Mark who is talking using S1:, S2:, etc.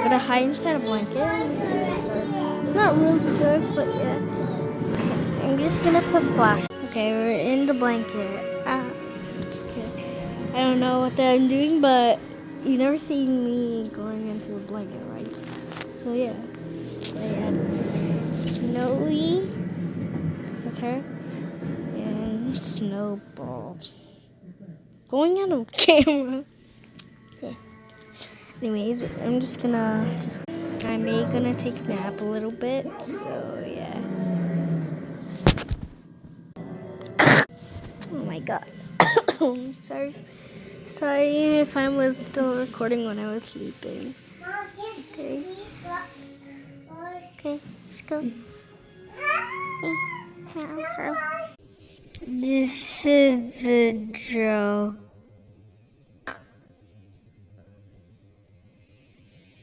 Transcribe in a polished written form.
S1: gonna hide inside a blanket. It's not really dark, but yeah. I'm just gonna put flash. Okay, we're in the blanket. Okay. I don't know what I'm doing, but you never seen me going into a blanket, right? So yeah. It's Snowy. This is her. And Snowball. Going out of camera. Yeah. Anyways, I'm just gonna I may gonna take a nap a little bit, so yeah. Oh my god. sorry. Sorry if I was still recording when I was sleeping. Okay. Okay, let's go. This is a joke.